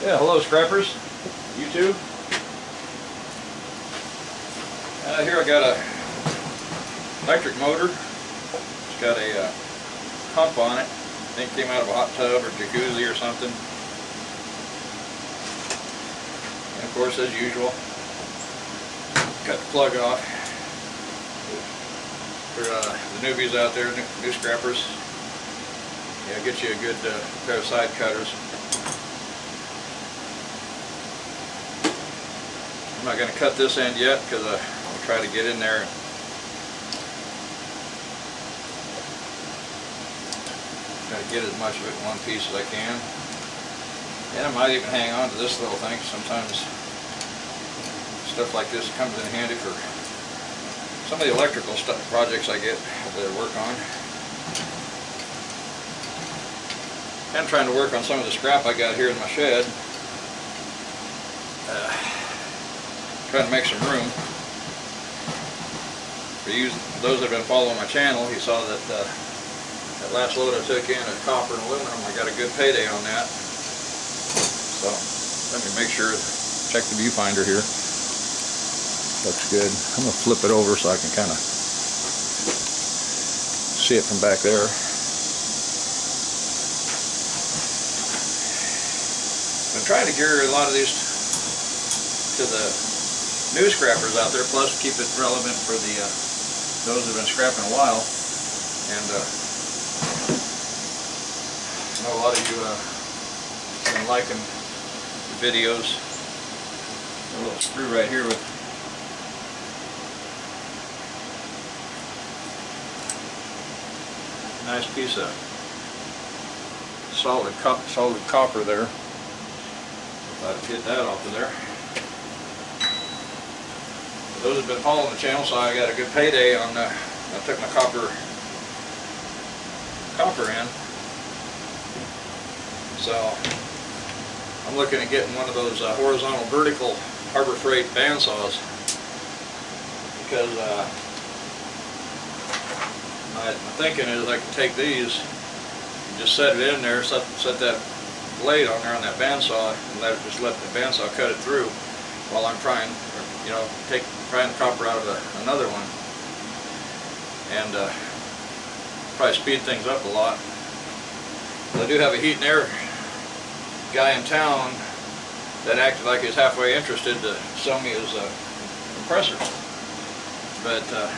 Yeah, hello scrappers, YouTube. Here I got a electric motor. It's got a pump on it. I think it came out of a hot tub or jacuzzi or something. And of course, as usual, cut the plug off. For the newbies out there, new scrappers, yeah, get you a good pair of side cutters. I'm not going to cut this end yet because I'll try to get in there and try to get as much of it in one piece as I can. And I might even hang on to this little thing. Sometimes stuff like this comes in handy for some of the electrical projects I get that I work on. I'm trying to work on some of the scrap I got here in my shed. Trying to make some room. For those that have been following my channel, you saw that that last load I took in of copper and aluminum, I got a good payday on that. So let me make sure, check the viewfinder here. Looks good. I'm going to flip it over so I can kind of see it from back there. I'm trying to gear a lot of these to the new scrappers out there, plus keep it relevant for the those that have been scrapping a while. And I know a lot of you have been liking the videos. A little screw right here with a nice piece of solid copper there. Thought I'd get that off of there. Those have been following the channel, so I got a good payday on. I took my copper in, so I'm looking at getting one of those horizontal vertical Harbor Freight bandsaws, because my thinking is I can take these and just set it in there, set that blade on there on that bandsaw, and just let the bandsaw cut it through while I'm trying, prying the copper out of another one, and probably speed things up a lot. But I do have a heat and air guy in town that acted like he was halfway interested to sell me his compressors, but I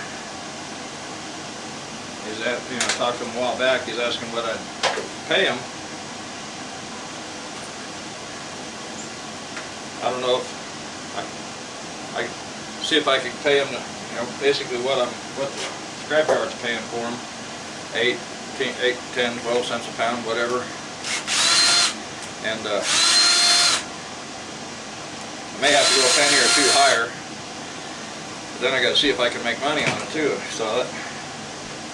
talked to him a while back. He's asking what I'd pay him. I don't know if I see if I can pay him, basically what the scrapyard's paying for him, 8, 10, 12 cents a pound, whatever. And I may have to go a penny or two higher, but then I got to see if I can make money on it too. So that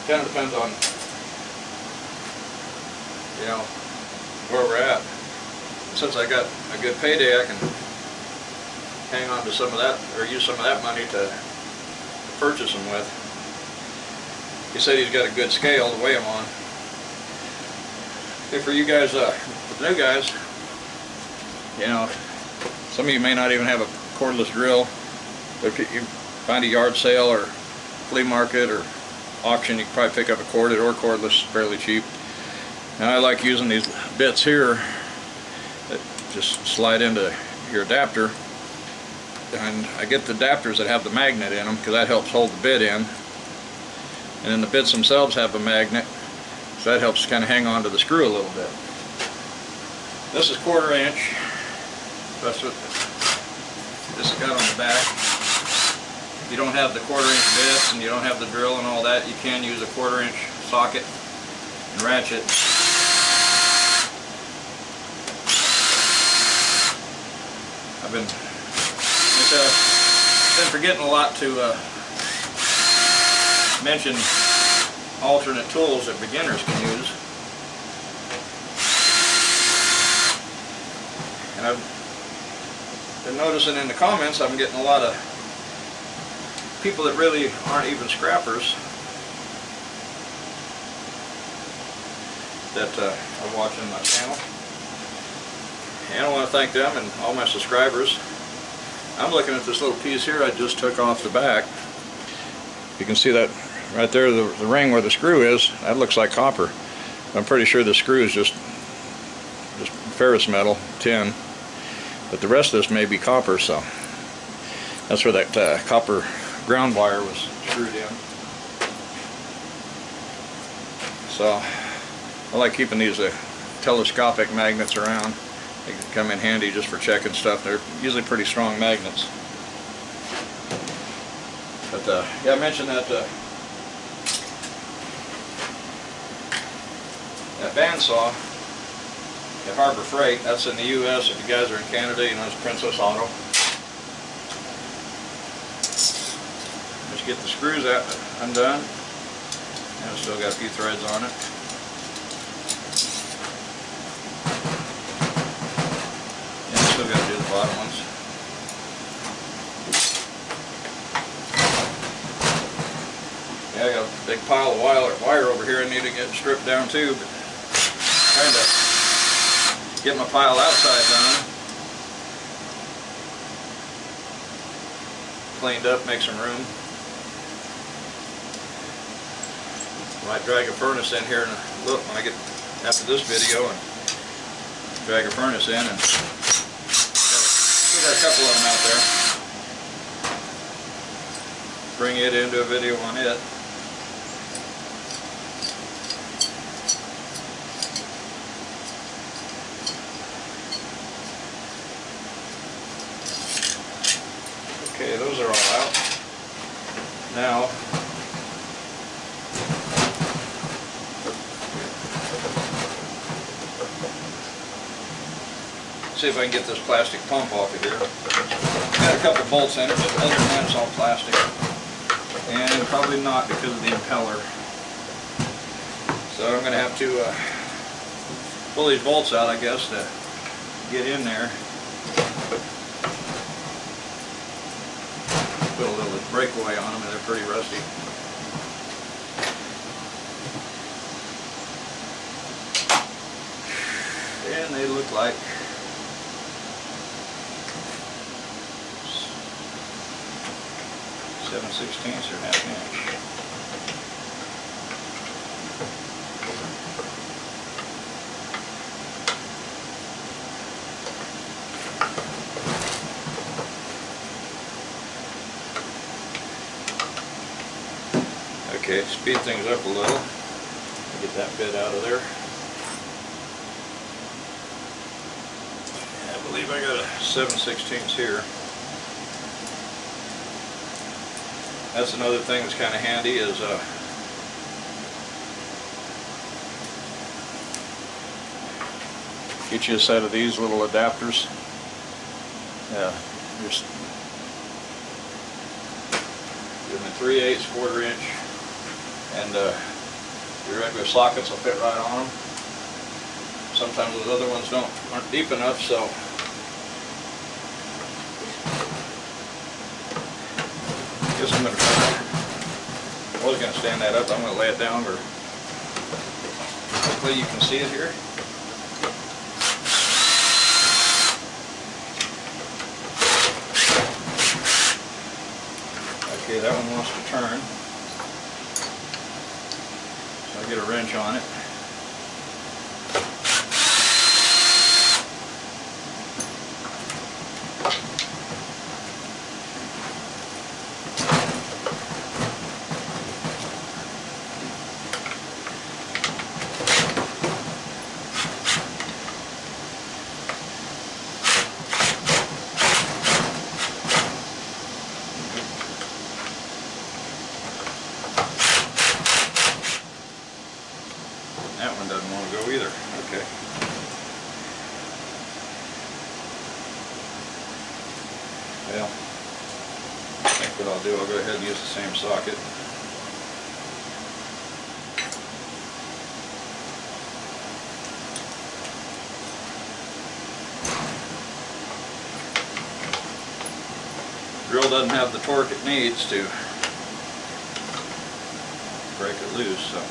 kind of depends on, where we're at. And since I got a good payday, I can hang on to some of that, or use some of that money to purchase them with. He said he's got a good scale to weigh them on. Okay, for you guys, for the new guys, some of you may not even have a cordless drill, but if you find a yard sale or flea market or auction, you can probably pick up a corded or cordless fairly cheap. Now I like using these bits here that just slide into your adapter. And I get the adapters that have the magnet in them because that helps hold the bit in, and then the bits themselves have a magnet, so that helps kind of hang on to the screw a little bit. This is 1/4 inch. That's what this has got on the back. If you don't have the 1/4 inch bits and you don't have the drill and all that, you can use a 1/4 inch socket and ratchet. I've been forgetting a lot to mention alternate tools that beginners can use. And I've been noticing in the comments, I'm getting a lot of people that really aren't even scrappers that are watching my channel. And I want to thank them and all my subscribers. I'm looking at this little piece here I just took off the back. You can see that right there, the ring where the screw is, that looks like copper. I'm pretty sure the screw is just ferrous metal, tin, but the rest of this may be copper, so that's where that copper ground wire was screwed in. So I like keeping these telescopic magnets around. They can come in handy just for checking stuff. They're usually pretty strong magnets. But yeah, I mentioned that that bandsaw at Harbor Freight. That's in the U.S. If you guys are in Canada, you know it's Princess Auto. Just get the screws out, undone. And it's still got a few threads on it. And still got to do the bottom ones. Yeah, I got a big pile of wire over here I need to get stripped down too, but trying to get my pile outside done. Cleaned up, make some room. Might drag a furnace in here and look when I get after this video and drag a furnace in, and still got a couple of them out there. Bring it into a video on it. Okay, those are all out. Now see if I can get this plastic pump off of here. Got a couple bolts in it, but other than that it's all plastic. And probably not because of the impeller. So I'm going to have to pull these bolts out, I guess, to get in there. Put a little breakaway on them, and they're pretty rusty. And they look like 7/16 or ½ inch. Okay, speed things up a little. Get that bit out of there. I believe I got a 7/16 here. That's another thing that's kind of handy is get you a set of these little adapters. Yeah, just give them a 3/8, 1/4 inch, and your regular sockets will fit right on them. Sometimes those other ones aren't deep enough, so I guess I'm going to I was going to stand that up. I'm going to lay it down where hopefully you can see it here. Okay, that one wants to turn. So I'll get a wrench on it. That one doesn't want to go either. Okay. Well, I think what I'll do, I'll go ahead and use the same socket. Drill doesn't have the torque it needs to break it loose, so.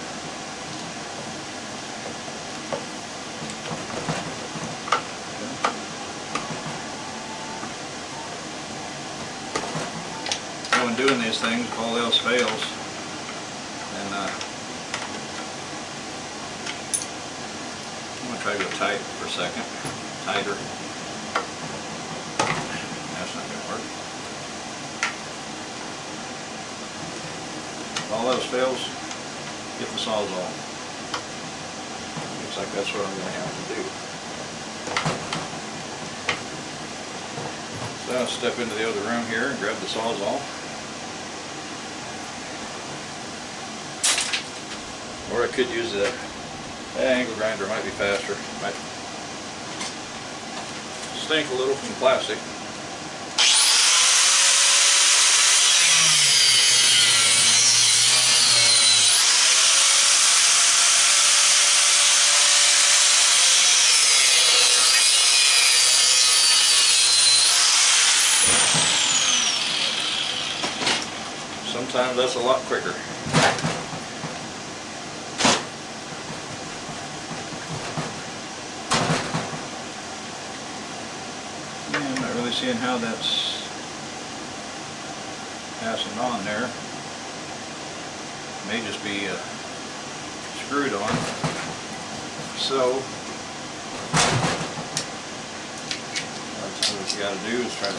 doing these things if all else fails. And I'm going to try to go tight for a second. Tighter. That's not going to work. If all else fails, get the Sawzall. Looks like that's what I'm going to have to do. So I'll step into the other room here and grab the Sawzall. Or I could use the angle grinder, might be faster. Might stink a little from the plastic. Sometimes that's a lot quicker. Yeah, I'm not really seeing how that's passing on there. May just be screwed on. So, that's what you got to do is try to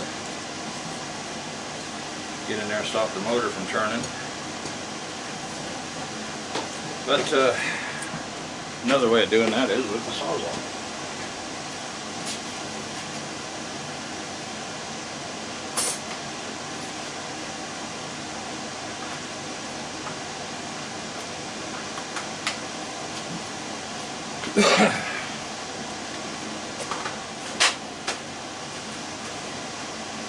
get in there and stop the motor from turning. But another way of doing that is with the Sawzall.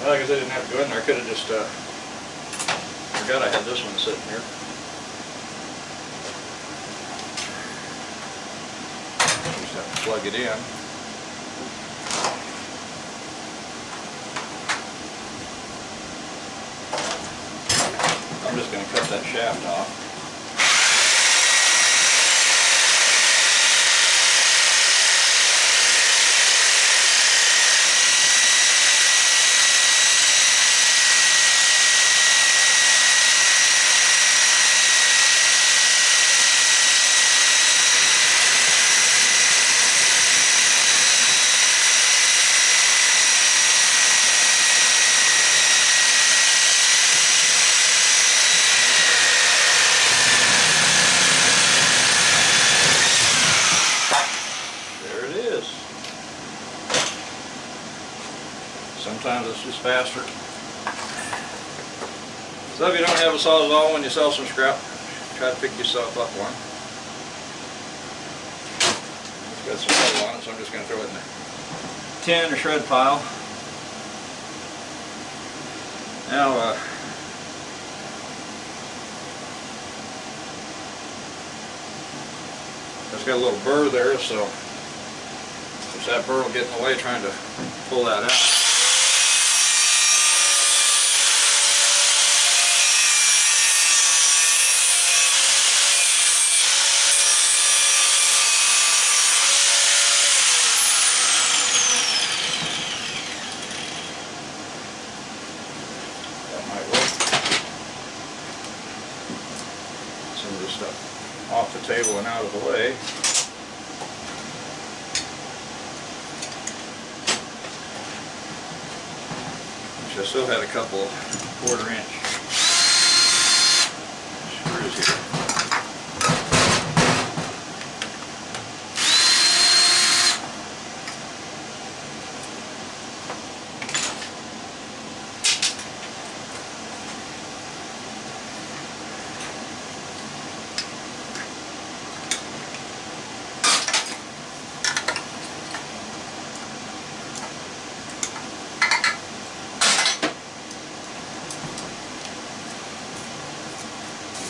Well, like I said, I didn't have to go in there. I could have just forgot I had this one sitting here. Just have to plug it in. I'm just going to cut that shaft off. Sometimes it's just faster. So if you don't have a Sawzall when you sell some scrap, try to pick yourself up one. It's got some metal on it, so I'm just going to throw it in the tin or shred pile. Now, it's got a little burr there, so just that burr will get in the way trying to pull that out. Some of this stuff off the table and out of the way. Which I still had a couple 1/4-inch screws here.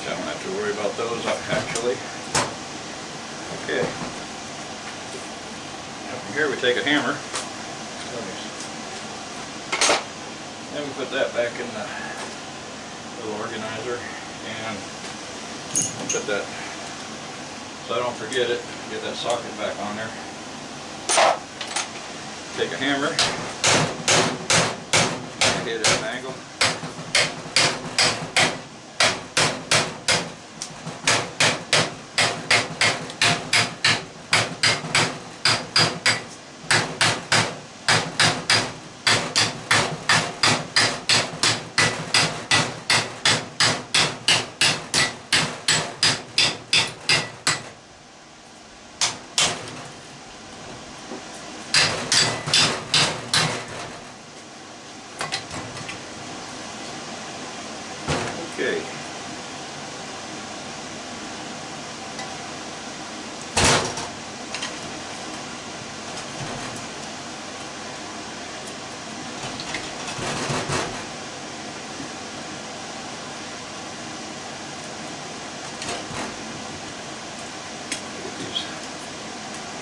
I don't have to worry about those actually. Okay. Now from here we take a hammer. Then we put that back in the little organizer and put that, so I don't forget it, get that socket back on there. Take a hammer, hit it at an angle.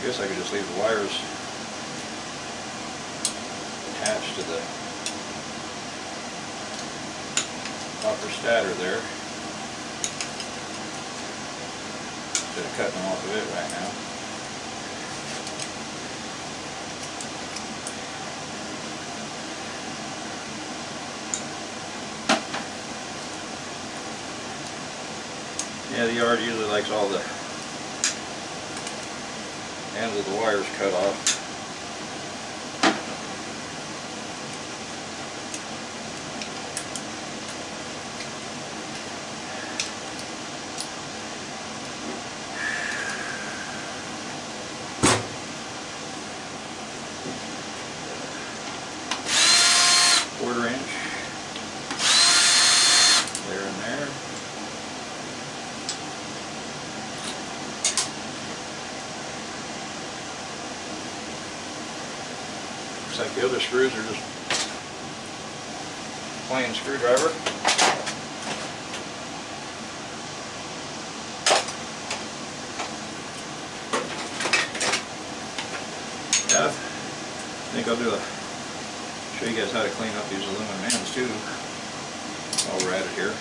guess I could just leave the wires attached to the copper stator there instead of cutting them off of it right now. Yeah, the yard usually likes all the ends of the wires cut off. Quarter-inch there and there. Looks like the other screws are just plain screwdriver. Yeah, I think I'll show you guys how to clean up these aluminum ends too while we're at it here.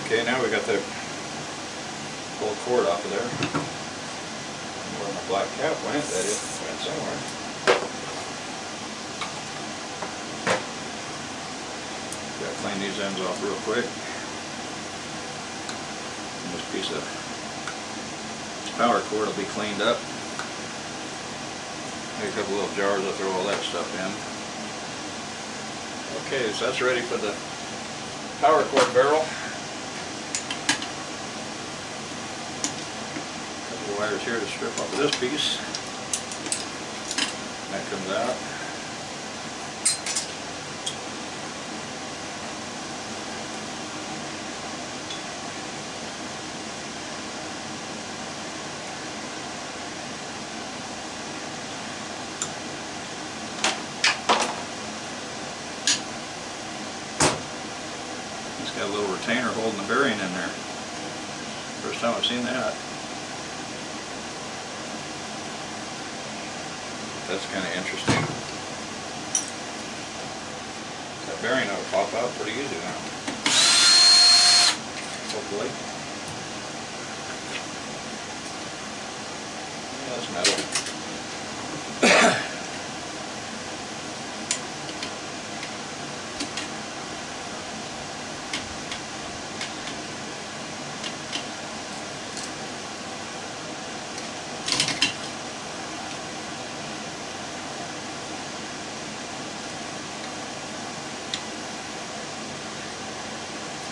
Okay, now we got the old cord off of there. Where my black cap went, that is, went somewhere. Gotta clean these ends off real quick. And this piece of power cord will be cleaned up. Maybe a couple little jars, I'll throw all that stuff in. Okay, so that's ready for the power cord barrel. Wires here to strip off of this piece. That comes out. It's got a little retainer holding the bearing in there. First time I've seen that. That's kind of interesting. That bearing ought to pop out pretty easy now. Hopefully. Yeah, that's metal.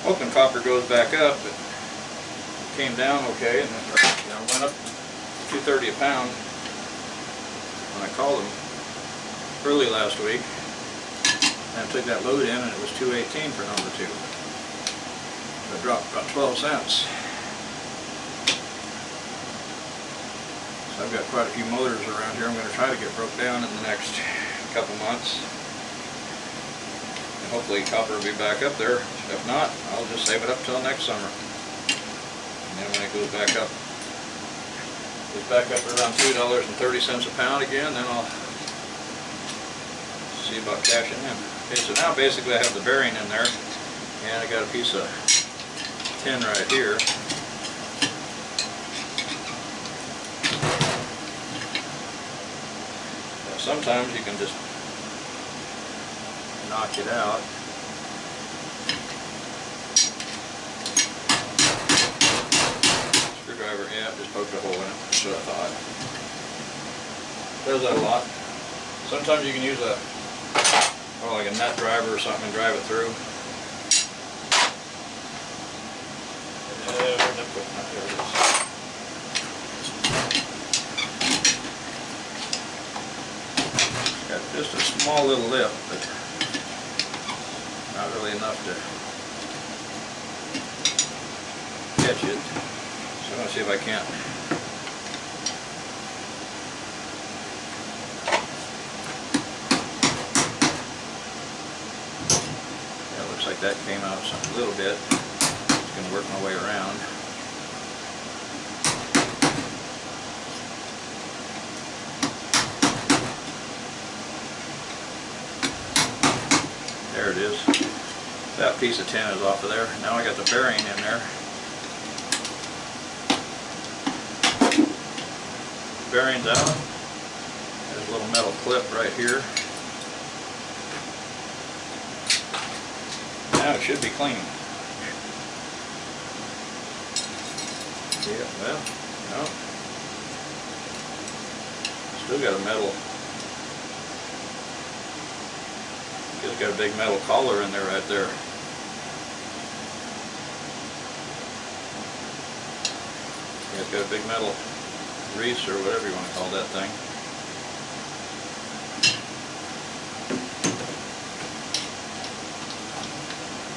Hoping copper goes back up, but it came down okay, and then went up $2.30 a pound when I called them early last week. And I took that load in, and it was $2.18 for number 2. It dropped about 12 cents. So I've got quite a few motors around here I'm going to try to get broke down in the next couple months. Hopefully copper will be back up there. If not, I'll just save it up till next summer. And then when it goes back up around $2.30 a pound again, then I'll see about cashing in. Okay, so now basically I have the bearing in there, and I got a piece of tin right here. Now, sometimes you can just knock it out. Screwdriver, yeah, just poked a hole in it. That's what I thought. Does that a lot. Sometimes you can use like a nut driver or something and drive it through. Where'd that put? There it is. Got just a small little lip, but barely enough to catch it. So I'm going to see if I can't. Yeah, looks like that came out a little bit. Just going to work my way around. There it is. That piece of tin is off of there. Now I got the bearing in there. Bearing's out. There's a little metal clip right here. Now it should be clean. Yeah, well, no. Still got a metal. It's got a big metal collar in there right there. Yeah, it's got a big metal grease or whatever you want to call that thing.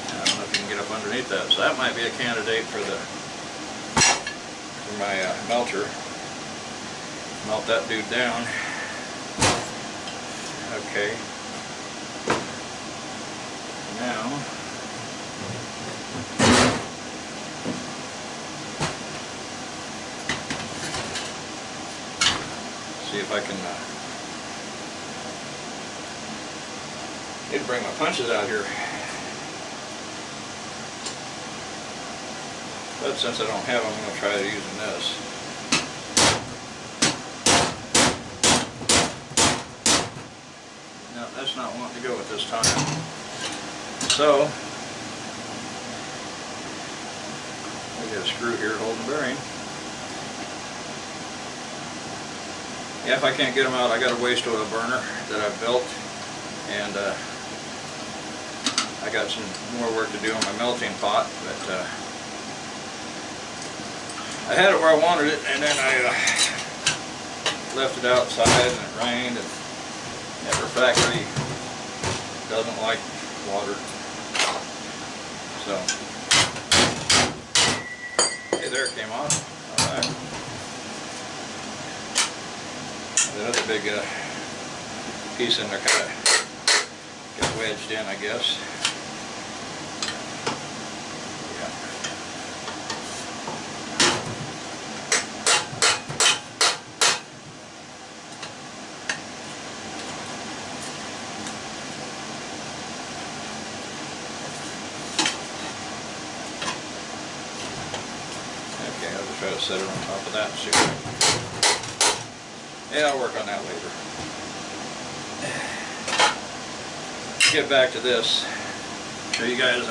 I don't know if you can get up underneath that. So that might be a candidate for my melter. Melt that dude down. Okay. Now, see if I can need to bring my punches out here. But since I don't have them, I'm going to try using this. No, that's not wanting to go at this time. So, we got a screw here holding the bearing. Yeah, if I can't get them out, I got a waste oil burner that I've built, and I got some more work to do on my melting pot, but I had it where I wanted it, and then I left it outside, and it rained, and the factory doesn't like water. So, hey, there it came off. Alright. Another big piece in there kind of got wedged in, I guess. Yeah. Okay, I'll just try to set it on top of that and see what I'll work on that later. Get back to this. Show you guys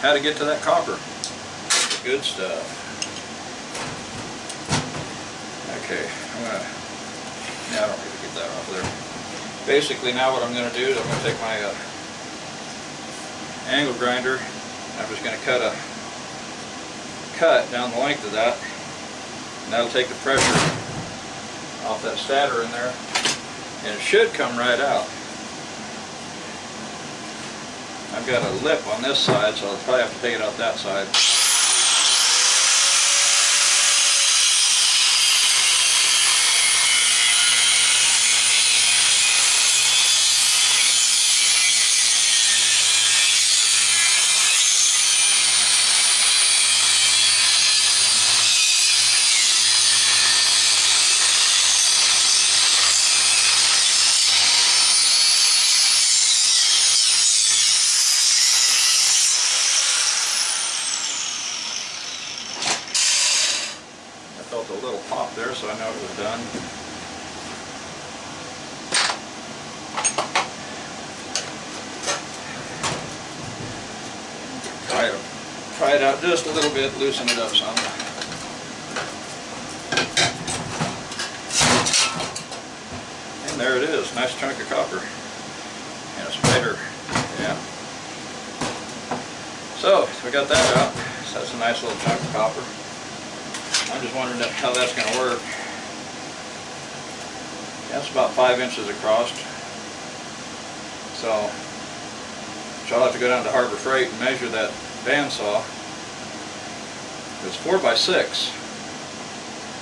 how to get to that copper. The good stuff. Okay, I don't need to get that off there. Basically, now what I'm going to do is I'm going to take my angle grinder. I'm just going to cut down the length of that, and that'll take the pressure off that stator in there, and it should come right out. I've got a lip on this side, so I'll probably have to take it out that side. Felt a little pop there, so I know it was done. Try it out just a little bit, loosen it up some. And there it is, nice chunk of copper. And a spider, yeah. So we got that out. So that's a nice little chunk of copper. I'm just wondering how that's going to work. That's about 5 inches across. So So I'll have to go down to Harbor Freight and measure that bandsaw. It's 4x6.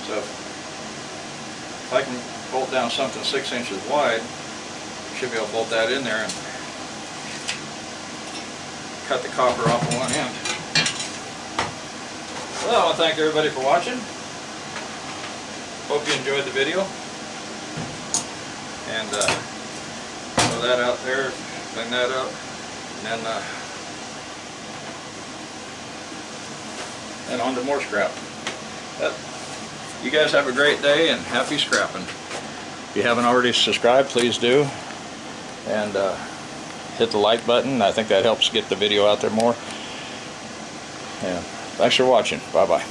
So if I can bolt down something 6 inches wide, I should be able to bolt that in there and cut the copper off of one end. Well, I want to thank everybody for watching. Hope you enjoyed the video. And throw that out there, clean that up, and then on to more scrap. You guys have a great day and happy scrapping. If you haven't already subscribed, please do. And hit the like button. I think that helps get the video out there more. And thanks for watching. Bye-bye.